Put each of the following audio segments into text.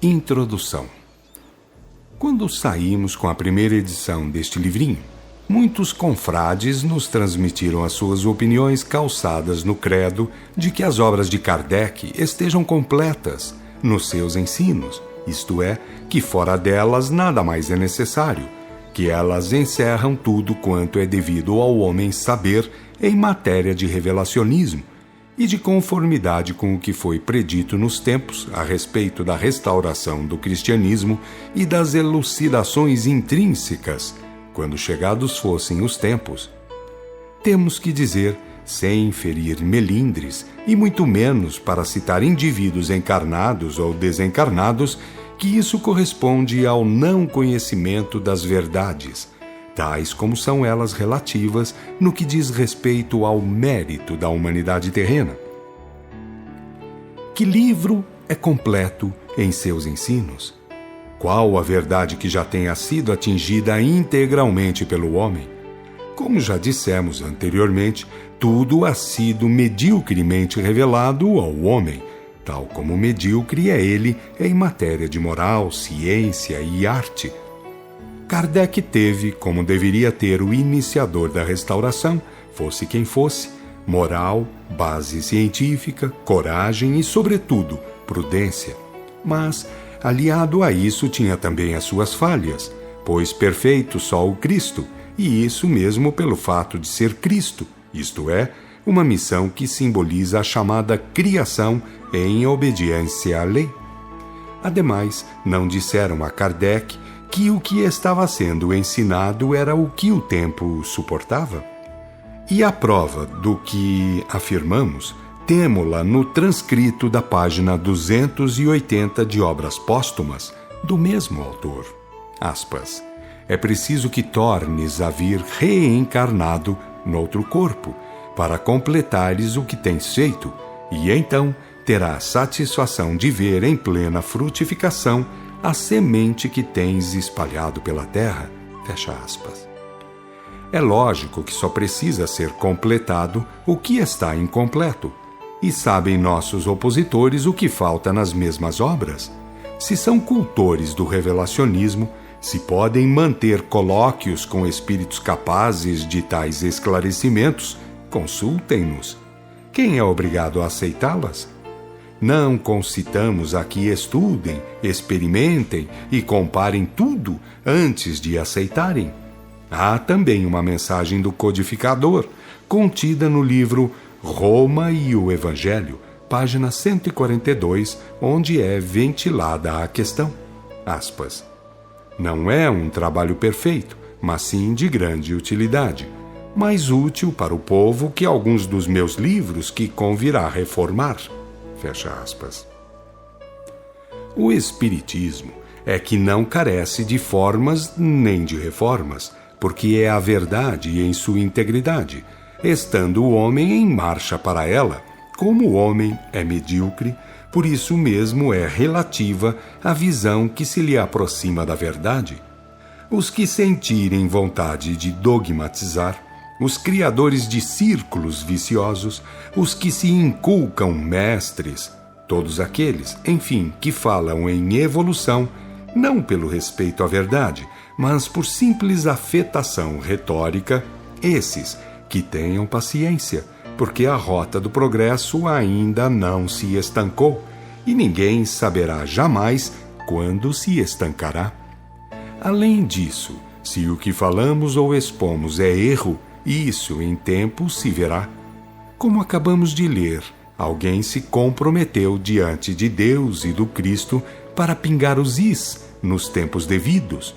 Introdução. Quando saímos com a primeira edição deste livrinho, muitos confrades nos transmitiram as suas opiniões calçadas no credo de que as obras de Kardec estejam completas nos seus ensinos, isto é, que fora delas nada mais é necessário, que elas encerram tudo quanto é devido ao homem saber em matéria de revelacionismo e de conformidade com o que foi predito nos tempos a respeito da restauração do cristianismo e das elucidações intrínsecas, quando chegados fossem os tempos. Temos que dizer, sem ferir melindres, e muito menos para citar indivíduos encarnados ou desencarnados, que isso corresponde ao não conhecimento das verdades, tais como são elas relativas no que diz respeito ao mérito da humanidade terrena. Que livro é completo em seus ensinos? Qual a verdade que já tenha sido atingida integralmente pelo homem? Como já dissemos anteriormente, tudo ha sido medíocremente revelado ao homem, tal como medíocre é ele em matéria de moral, ciência e arte. Kardec teve, como deveria ter o iniciador da restauração, fosse quem fosse, moral, base científica, coragem e, sobretudo, prudência. Mas, aliado a isso, tinha também as suas falhas, pois perfeito só o Cristo, e isso mesmo pelo fato de ser Cristo, isto é, uma missão que simboliza a chamada criação em obediência à lei. Ademais, não disseram a Kardec que o que estava sendo ensinado era o que o tempo suportava? E a prova do que afirmamos, temo-la no transcrito da página 280 de Obras Póstumas, do mesmo autor. Aspas. É preciso que tornes a vir reencarnado noutro corpo, para completares o que tens feito, e então terás satisfação de ver em plena frutificação a semente que tens espalhado pela terra. Fecha aspas. É lógico que só precisa ser completado o que está incompleto. E sabem nossos opositores o que falta nas mesmas obras? Se são cultores do revelacionismo, se podem manter colóquios com espíritos capazes de tais esclarecimentos, consultem-nos. Quem é obrigado a aceitá-las? Não concitamos a que estudem, experimentem e comparem tudo antes de aceitarem. Há também uma mensagem do codificador, contida no livro Roma e o Evangelho, página 142, onde é ventilada a questão. Aspas. Não é um trabalho perfeito, mas sim de grande utilidade, mais útil para o povo que alguns dos meus livros que convirá reformar. Fecha aspas. O Espiritismo é que não carece de formas nem de reformas, porque é a verdade em sua integridade, estando o homem em marcha para ela. Como o homem é medíocre, por isso mesmo é relativa a visão que se lhe aproxima da verdade. Os que sentirem vontade de dogmatizar, os criadores de círculos viciosos, os que se inculcam mestres, todos aqueles, enfim, que falam em evolução, não pelo respeito à verdade, mas por simples afetação retórica, esses que tenham paciência, porque a rota do progresso ainda não se estancou, e ninguém saberá jamais quando se estancará. Além disso, se o que falamos ou expomos é erro, isso em tempo se verá. Como acabamos de ler, alguém se comprometeu diante de Deus e do Cristo para pingar os is nos tempos devidos.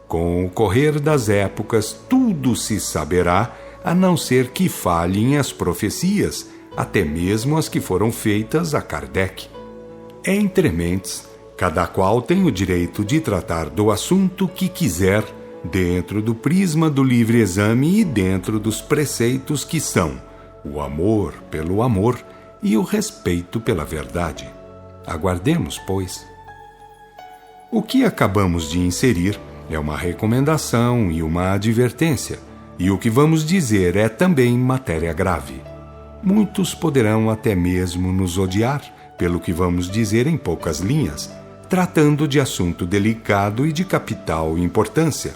Com o correr das épocas, tudo se saberá, a não ser que falhem as profecias, até mesmo as que foram feitas a Kardec. Entre mentes, cada qual tem o direito de tratar do assunto que quiser, dentro do prisma do livre exame e dentro dos preceitos que são o amor pelo amor e o respeito pela verdade. Aguardemos, pois. O que acabamos de inserir é uma recomendação e uma advertência, e o que vamos dizer é também matéria grave. Muitos poderão até mesmo nos odiar pelo que vamos dizer em poucas linhas, tratando de assunto delicado e de capital importância.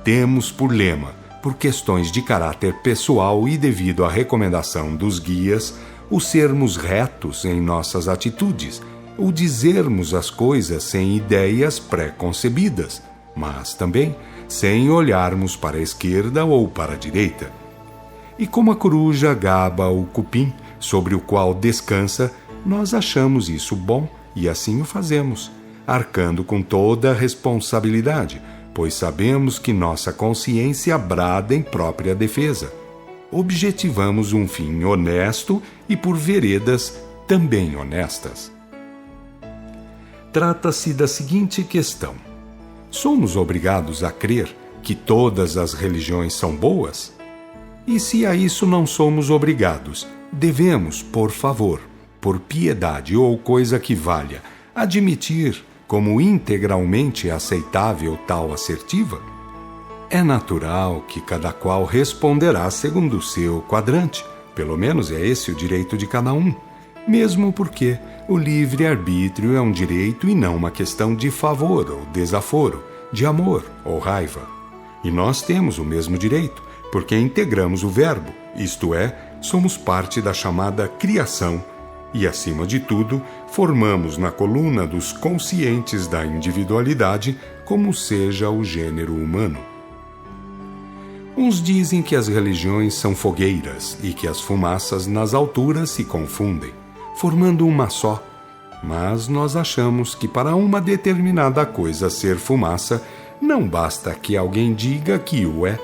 Temos por lema, por questões de caráter pessoal e devido à recomendação dos guias, o sermos retos em nossas atitudes, o dizermos as coisas sem ideias pré-concebidas, mas também sem olharmos para a esquerda ou para a direita. E como a coruja gaba o cupim sobre o qual descansa, nós achamos isso bom e assim o fazemos, arcando com toda a responsabilidade, pois sabemos que nossa consciência brada em própria defesa. Objetivamos um fim honesto e por veredas também honestas. Trata-se da seguinte questão: somos obrigados a crer que todas as religiões são boas? E se a isso não somos obrigados, devemos, por favor, por piedade ou coisa que valha, admitir como integralmente aceitável tal assertiva? É natural que cada qual responderá segundo o seu quadrante, pelo menos é esse o direito de cada um, mesmo porque o livre-arbítrio é um direito e não uma questão de favor ou desaforo, de amor ou raiva. E nós temos o mesmo direito, porque integramos o verbo, isto é, somos parte da chamada criação e, acima de tudo, formamos na coluna dos conscientes da individualidade como seja o gênero humano. Uns dizem que as religiões são fogueiras e que as fumaças nas alturas se confundem, formando uma só, mas nós achamos que para uma determinada coisa ser fumaça, não basta que alguém diga que o é.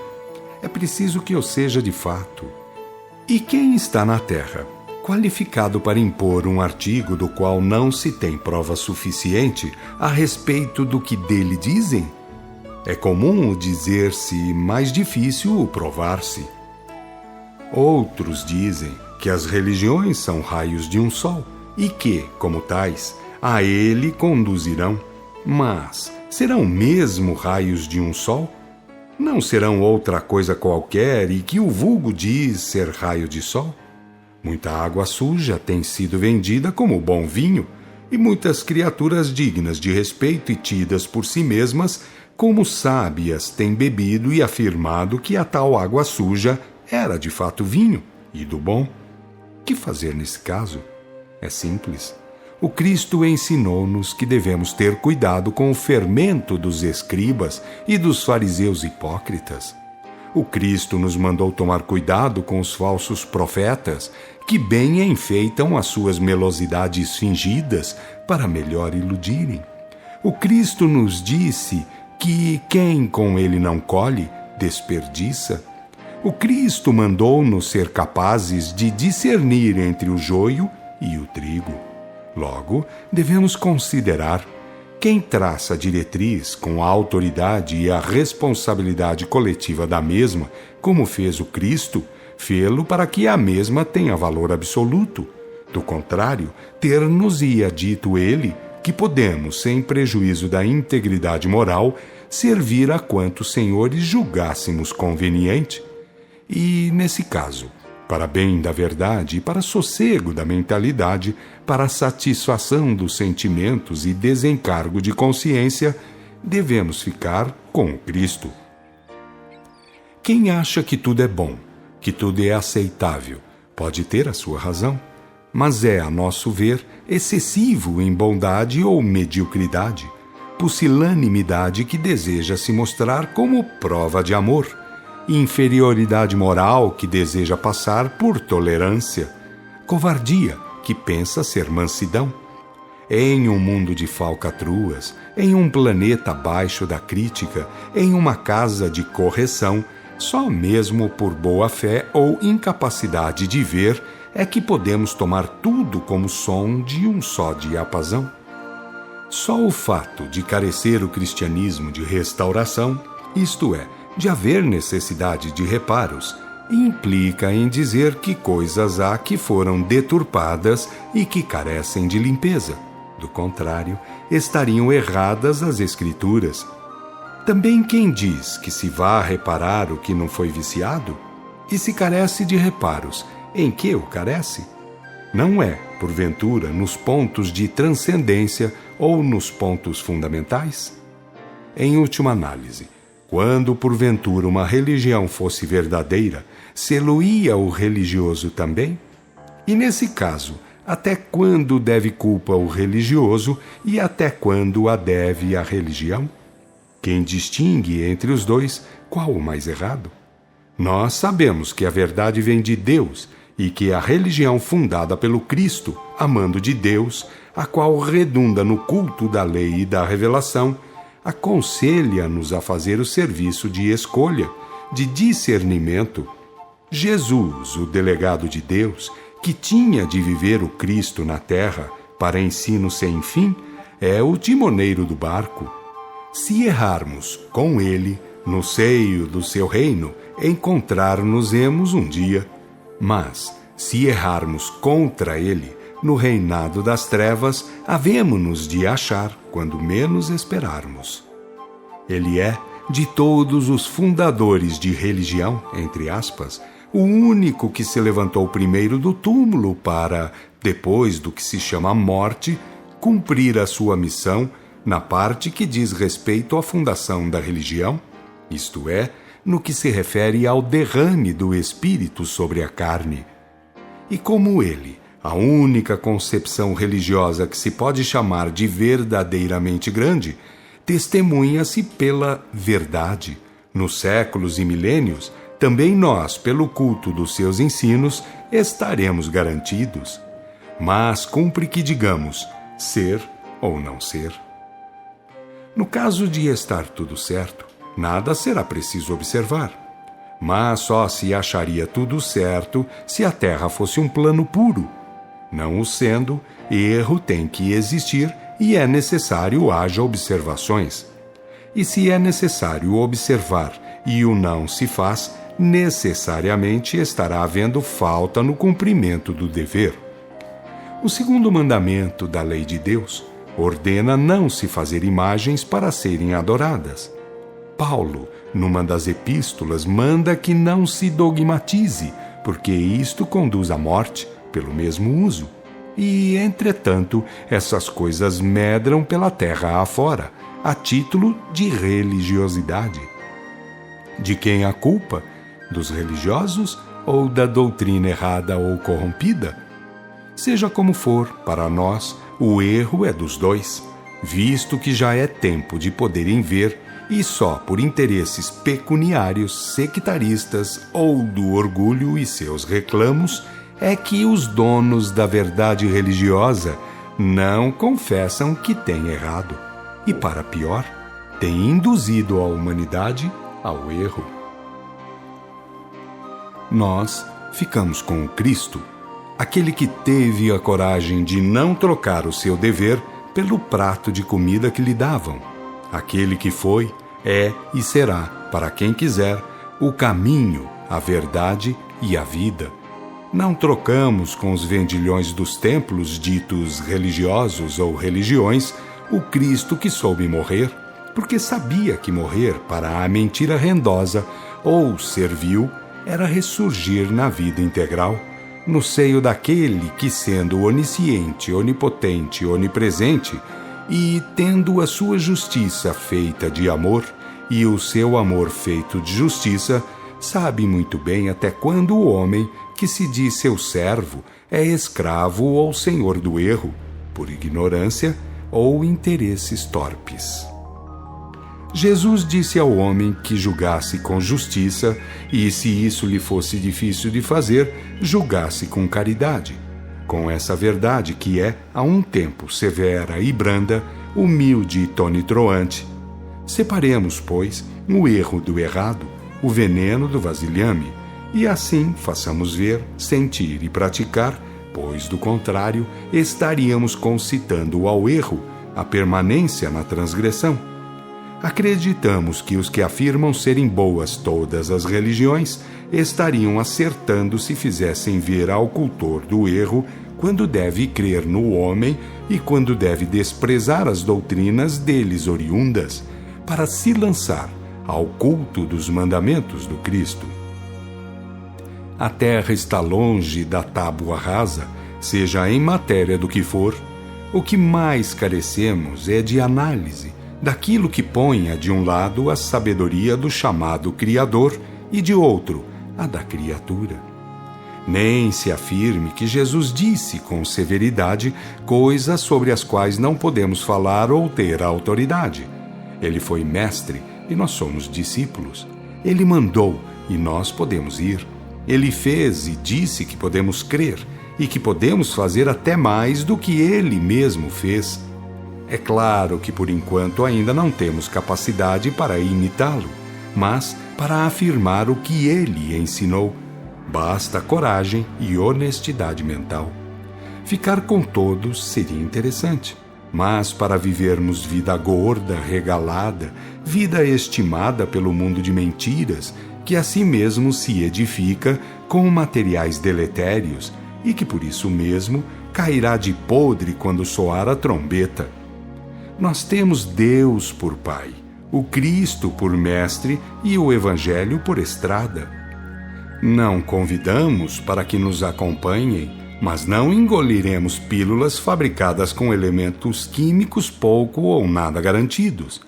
É preciso que o seja de fato. E quem está na Terra, qualificado para impor um artigo do qual não se tem prova suficiente a respeito do que dele dizem? É comum o dizer-se, mais difícil o provar-se. Outros dizem que as religiões são raios de um sol e que, como tais, a ele conduzirão. Mas serão mesmo raios de um sol? Não serão outra coisa qualquer e que o vulgo diz ser raio de sol? Muita água suja tem sido vendida como bom vinho, e muitas criaturas dignas de respeito e tidas por si mesmas como sábias têm bebido e afirmado que a tal água suja era de fato vinho, e do bom. Que fazer nesse caso? É simples. O Cristo ensinou-nos que devemos ter cuidado com o fermento dos escribas e dos fariseus hipócritas. O Cristo nos mandou tomar cuidado com os falsos profetas, que bem enfeitam as suas melosidades fingidas para melhor iludirem. O Cristo nos disse que quem com ele não colhe, desperdiça. O Cristo mandou-nos ser capazes de discernir entre o joio e o trigo. Logo, devemos considerar: quem traça a diretriz com a autoridade e a responsabilidade coletiva da mesma, como fez o Cristo, fê-lo para que a mesma tenha valor absoluto. Do contrário, ter-nos-ia dito ele que podemos, sem prejuízo da integridade moral, servir a quantos senhores julgássemos conveniente. E, nesse caso, para bem da verdade e para sossego da mentalidade, para satisfação dos sentimentos e desencargo de consciência, devemos ficar com o Cristo. Quem acha que tudo é bom, que tudo é aceitável, pode ter a sua razão, mas é, a nosso ver, excessivo em bondade ou mediocridade, pusilanimidade que deseja se mostrar como prova de amor, inferioridade moral que deseja passar por tolerância, covardia que pensa ser mansidão. Em um mundo de falcatruas, em um planeta abaixo da crítica, em uma casa de correção, só mesmo por boa fé ou incapacidade de ver é que podemos tomar tudo como som de um só diapasão. Só o fato de carecer o cristianismo de restauração, isto é, de haver necessidade de reparos, implica em dizer que coisas há que foram deturpadas e que carecem de limpeza. Do contrário, estariam erradas as Escrituras. Também quem diz que se vá reparar o que não foi viciado? E se carece de reparos, em que o carece? Não é, porventura, nos pontos de transcendência ou nos pontos fundamentais? Em última análise, quando porventura uma religião fosse verdadeira, sê-lo-ia o religioso também? E nesse caso, até quando deve culpa o religioso e até quando a deve a religião? Quem distingue entre os dois, qual o mais errado? Nós sabemos que a verdade vem de Deus e que a religião fundada pelo Cristo, amando de Deus, a qual redunda no culto da lei e da revelação, aconselha-nos a fazer o serviço de escolha, de discernimento. Jesus, o delegado de Deus, que tinha de viver o Cristo na terra para ensino sem fim, é o timoneiro do barco. Se errarmos com ele, no seio do seu reino, encontrar-nos-emos um dia. Mas, se errarmos contra ele, no reinado das trevas, havemo-nos de achar quando menos esperarmos. Ele é, de todos os fundadores de religião, entre aspas, o único que se levantou primeiro do túmulo para, depois do que se chama morte, cumprir a sua missão na parte que diz respeito à fundação da religião, isto é, no que se refere ao derrame do Espírito sobre a carne. E como ele, a única concepção religiosa que se pode chamar de verdadeiramente grande, testemunha-se pela verdade. Nos séculos e milênios, também nós, pelo culto dos seus ensinos, estaremos garantidos. Mas cumpre que digamos ser ou não ser. No caso de estar tudo certo, nada será preciso observar. Mas só se acharia tudo certo se a Terra fosse um plano puro. Não o sendo, erro tem que existir e é necessário haja observações. E se é necessário observar e o não se faz, necessariamente estará havendo falta no cumprimento do dever. O segundo mandamento da lei de Deus ordena não se fazer imagens para serem adoradas. Paulo, numa das epístolas, manda que não se dogmatize, porque isto conduz à morte pelo mesmo uso. E, entretanto, essas coisas medram pela terra afora, a título de religiosidade. De quem a culpa? Dos religiosos ou da doutrina errada ou corrompida? Seja como for, para nós, o erro é dos dois, visto que já é tempo de poderem ver, e só por interesses pecuniários, sectaristas ou do orgulho e seus reclamos, é que os donos da verdade religiosa não confessam que têm errado e, para pior, têm induzido a humanidade ao erro. Nós ficamos com o Cristo, aquele que teve a coragem de não trocar o seu dever pelo prato de comida que lhe davam, aquele que foi, é e será, para quem quiser, o caminho, a verdade e a vida. Não trocamos com os vendilhões dos templos ditos religiosos ou religiões o Cristo que soube morrer, porque sabia que morrer para a mentira rendosa ou servil era ressurgir na vida integral, no seio daquele que, sendo onisciente, onipotente, onipresente, e tendo a sua justiça feita de amor e o seu amor feito de justiça, sabe muito bem até quando o homem, que se diz seu servo, é escravo ou senhor do erro, por ignorância ou interesses torpes. Jesus disse ao homem que julgasse com justiça e, se isso lhe fosse difícil de fazer, julgasse com caridade, com essa verdade que é, a um tempo, severa e branda, humilde e tonitruante. Separemos, pois, o erro do errado, o veneno do vasilhame, e assim façamos ver, sentir e praticar, pois, do contrário, estaríamos concitando ao erro a permanência na transgressão. Acreditamos que os que afirmam serem boas todas as religiões estariam acertando se fizessem ver ao cultor do erro quando deve crer no homem e quando deve desprezar as doutrinas deles oriundas, para se lançar ao culto dos mandamentos do Cristo. A terra está longe da tábua rasa, seja em matéria do que for, o que mais carecemos é de análise daquilo que ponha de um lado a sabedoria do chamado Criador e de outro a da criatura. Nem se afirme que Jesus disse com severidade coisas sobre as quais não podemos falar ou ter autoridade. Ele foi mestre e nós somos discípulos. Ele mandou e nós podemos ir. Ele fez e disse que podemos crer e que podemos fazer até mais do que ele mesmo fez. É claro que por enquanto ainda não temos capacidade para imitá-lo, mas para afirmar o que ele ensinou, basta coragem e honestidade mental. Ficar com todos seria interessante, mas para vivermos vida gorda, regalada, vida estimada pelo mundo de mentiras, que a si mesmo se edifica com materiais deletérios e que por isso mesmo cairá de podre quando soar a trombeta. Nós temos Deus por Pai, o Cristo por Mestre e o Evangelho por estrada. Não convidamos para que nos acompanhem, mas não engoliremos pílulas fabricadas com elementos químicos pouco ou nada garantidos.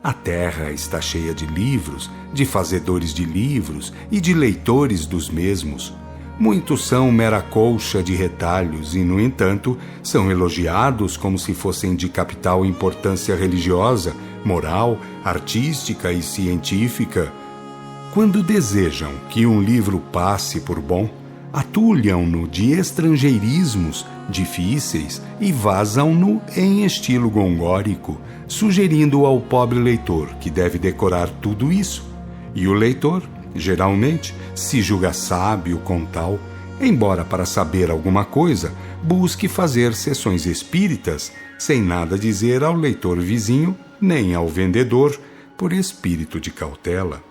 A terra está cheia de livros, de fazedores de livros e de leitores dos mesmos. Muitos são mera colcha de retalhos e, no entanto, são elogiados como se fossem de capital importância religiosa, moral, artística e científica. Quando desejam que um livro passe por bom, atulham-no de estrangeirismos difíceis e vazam-no em estilo gongórico, sugerindo ao pobre leitor que deve decorar tudo isso. E o leitor, geralmente, se julga sábio com tal, embora para saber alguma coisa busque fazer sessões espíritas, sem nada dizer ao leitor vizinho nem ao vendedor, por espírito de cautela.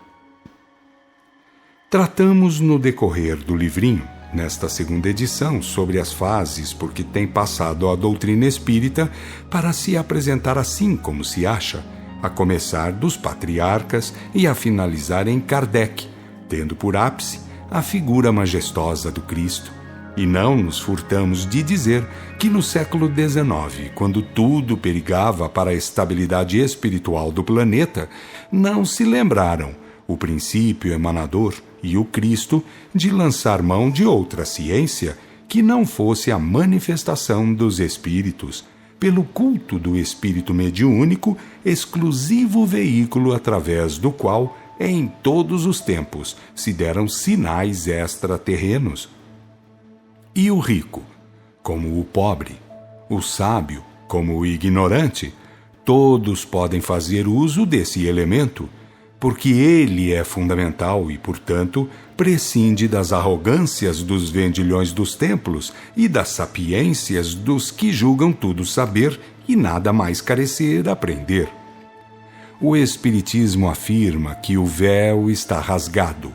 Tratamos no decorrer do livrinho, nesta segunda edição, sobre as fases por que tem passado a doutrina espírita para se apresentar assim como se acha, a começar dos patriarcas e a finalizar em Kardec, tendo por ápice a figura majestosa do Cristo. E não nos furtamos de dizer que no século XIX, quando tudo perigava para a estabilidade espiritual do planeta, não se lembraram o princípio emanador e o Cristo de lançar mão de outra ciência que não fosse a manifestação dos espíritos, pelo culto do espírito mediúnico, exclusivo veículo através do qual, em todos os tempos, se deram sinais extraterrenos. E o rico, como o pobre, o sábio, como o ignorante, todos podem fazer uso desse elemento, porque ele é fundamental e, portanto, prescinde das arrogâncias dos vendilhões dos templos e das sapiências dos que julgam tudo saber e nada mais carecer aprender. O Espiritismo afirma que o véu está rasgado.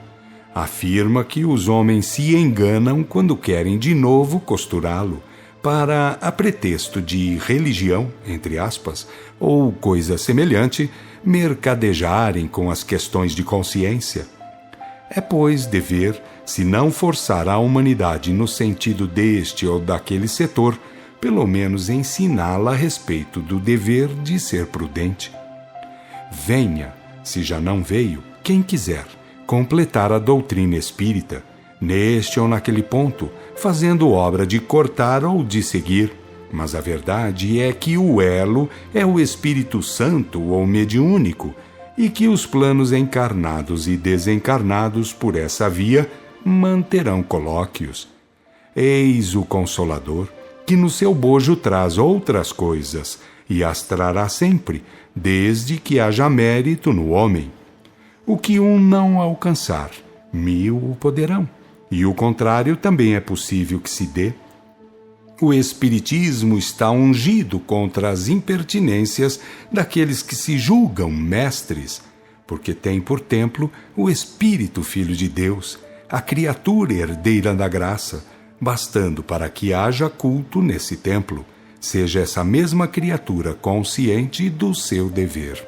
Afirma que os homens se enganam quando querem de novo costurá-lo, para, a pretexto de religião, entre aspas, ou coisa semelhante, mercadejarem com as questões de consciência. É, pois, dever, se não forçar a humanidade no sentido deste ou daquele setor, pelo menos ensiná-la a respeito do dever de ser prudente. Venha, se já não veio, quem quiser, completar a doutrina espírita, neste ou naquele ponto, fazendo obra de cortar ou de seguir, mas a verdade é que o elo é o Espírito Santo ou mediúnico, e que os planos encarnados e desencarnados por essa via manterão colóquios. Eis o Consolador, que no seu bojo traz outras coisas, e as trará sempre, desde que haja mérito no homem. O que um não alcançar, 1000 o poderão, e o contrário também é possível que se dê. O Espiritismo está ungido contra as impertinências daqueles que se julgam mestres, porque tem por templo o Espírito Filho de Deus, a criatura herdeira da graça, bastando para que haja culto nesse templo, seja essa mesma criatura consciente do seu dever.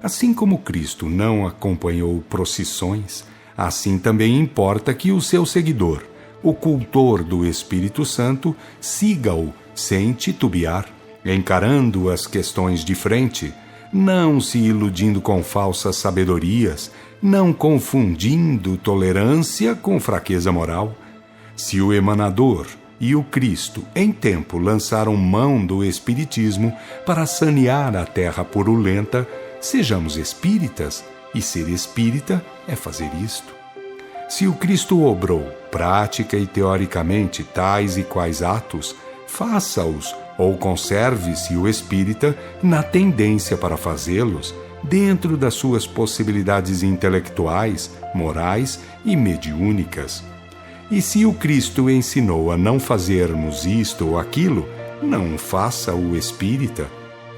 Assim como Cristo não acompanhou procissões, assim também importa que o seu seguidor, o cultor do Espírito Santo siga-o sem titubear, encarando as questões de frente, não se iludindo com falsas sabedorias, não confundindo tolerância com fraqueza moral. Se o emanador e o Cristo, em tempo, lançaram mão do espiritismo para sanear a terra purulenta, sejamos espíritas, e ser espírita é fazer isto. Se o Cristo obrou, prática e teoricamente, tais e quais atos, faça-os ou conserve-se o espírita na tendência para fazê-los, dentro das suas possibilidades intelectuais, morais e mediúnicas. E se o Cristo ensinou a não fazermos isto ou aquilo, não faça o espírita.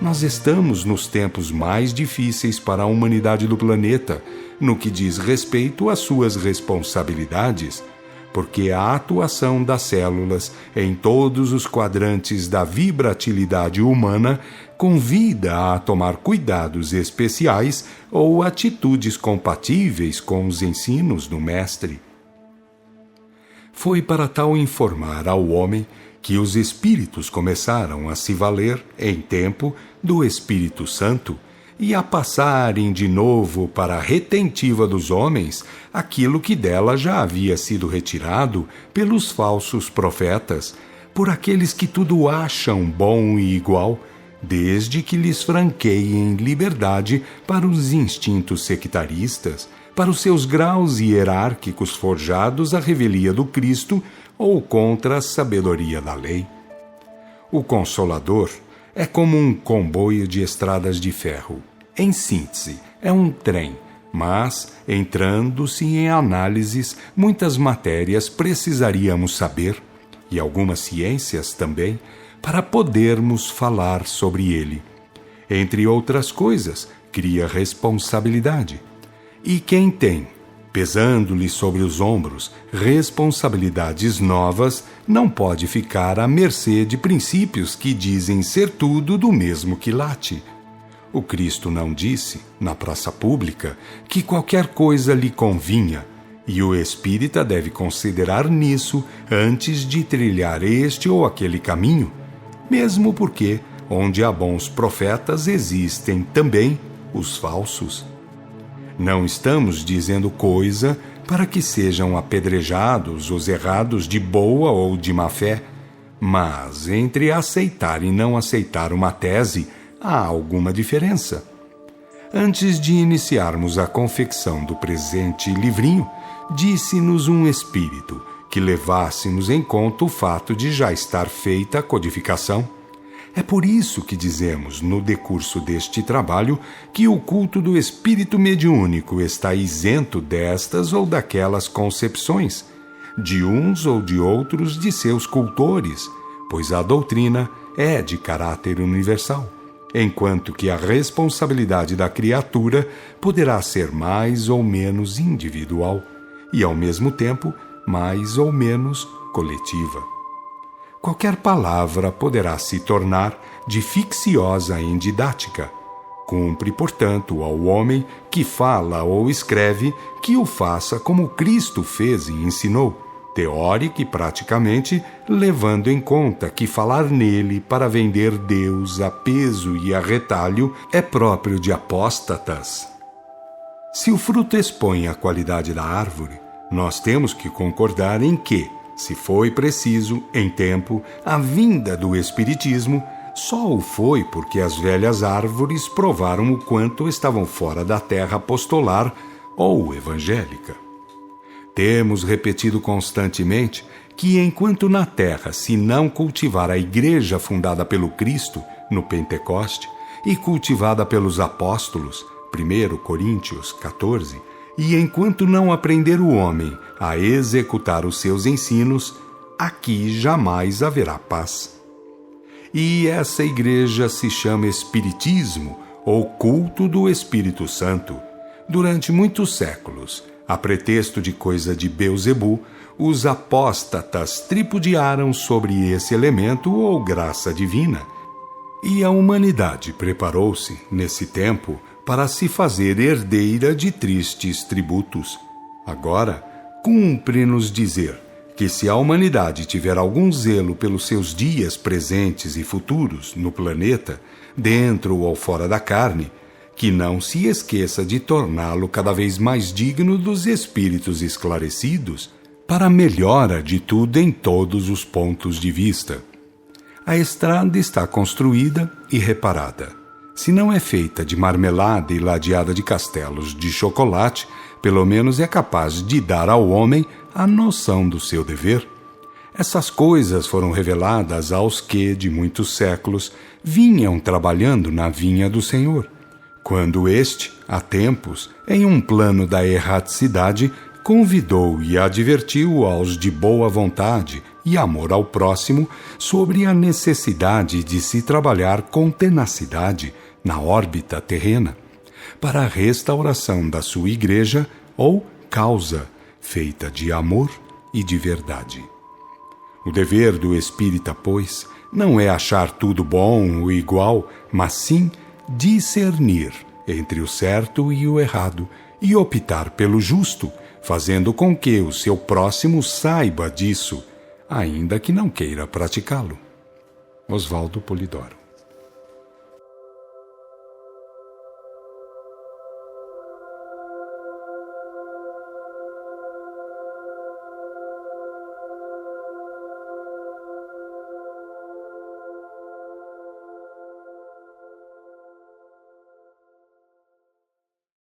Nós estamos nos tempos mais difíceis para a humanidade do planeta, no que diz respeito às suas responsabilidades, porque a atuação das células em todos os quadrantes da vibratilidade humana convida a tomar cuidados especiais ou atitudes compatíveis com os ensinos do Mestre. Foi para tal informar ao homem que os espíritos começaram a se valer, em tempo, do Espírito Santo e a passarem de novo para a retentiva dos homens aquilo que dela já havia sido retirado pelos falsos profetas, por aqueles que tudo acham bom e igual, desde que lhes franqueiem liberdade para os instintos sectaristas, para os seus graus hierárquicos forjados à revelia do Cristo ou contra a sabedoria da lei. O Consolador é como um comboio de estradas de ferro. Em síntese, é um trem, mas, entrando-se em análises, muitas matérias precisaríamos saber, e algumas ciências também, para podermos falar sobre ele. Entre outras coisas, cria responsabilidade. E quem tem, pesando-lhe sobre os ombros, responsabilidades novas, não pode ficar à mercê de princípios que dizem ser tudo do mesmo quilate. O Cristo não disse, na praça pública, que qualquer coisa lhe convinha, e o espírita deve considerar nisso antes de trilhar este ou aquele caminho, mesmo porque, onde há bons profetas, existem também os falsos. Não estamos dizendo coisa para que sejam apedrejados os errados de boa ou de má fé, mas entre aceitar e não aceitar uma tese, há alguma diferença. Antes de iniciarmos a confecção do presente livrinho, disse-nos um espírito que levássemos em conta o fato de já estar feita a codificação. É por isso que dizemos, no decurso deste trabalho, que o culto do espírito mediúnico está isento destas ou daquelas concepções, de uns ou de outros de seus cultores, pois a doutrina é de caráter universal, enquanto que a responsabilidade da criatura poderá ser mais ou menos individual e, ao mesmo tempo, mais ou menos coletiva. Qualquer palavra poderá se tornar de ficciosa em didática. Cumpre, portanto, ao homem que fala ou escreve que o faça como Cristo fez e ensinou, teórica e praticamente, levando em conta que falar nele para vender Deus a peso e a retalho é próprio de apóstatas. Se o fruto expõe a qualidade da árvore, nós temos que concordar em que, se foi preciso, em tempo, a vinda do Espiritismo, só o foi porque as velhas árvores provaram o quanto estavam fora da terra apostolar ou evangélica. Temos repetido constantemente que, enquanto na terra se não cultivar a igreja fundada pelo Cristo, no Pentecoste, e cultivada pelos apóstolos, 1 Coríntios 14, e enquanto não aprender o homem a executar os seus ensinos, aqui jamais haverá paz. E essa igreja se chama Espiritismo, ou culto do Espírito Santo. Durante muitos séculos, a pretexto de coisa de Beelzebu, os apóstatas tripudiaram sobre esse elemento ou graça divina. E a humanidade preparou-se, nesse tempo, para se fazer herdeira de tristes tributos. Agora, cumpre-nos dizer que se a humanidade tiver algum zelo pelos seus dias presentes e futuros no planeta, dentro ou fora da carne, que não se esqueça de torná-lo cada vez mais digno dos espíritos esclarecidos, para a melhora de tudo em todos os pontos de vista. A estrada está construída e reparada. Se não é feita de marmelada e ladeada de castelos de chocolate, pelo menos é capaz de dar ao homem a noção do seu dever. Essas coisas foram reveladas aos que, de muitos séculos, vinham trabalhando na vinha do Senhor, quando este, há tempos, em um plano da erraticidade, convidou e advertiu aos de boa vontade e amor ao próximo sobre a necessidade de se trabalhar com tenacidade na órbita terrena, para a restauração da sua igreja ou causa feita de amor e de verdade. O dever do espírita, pois, não é achar tudo bom ou igual, mas sim discernir entre o certo e o errado e optar pelo justo, fazendo com que o seu próximo saiba disso, ainda que não queira praticá-lo. Oswaldo Polidoro.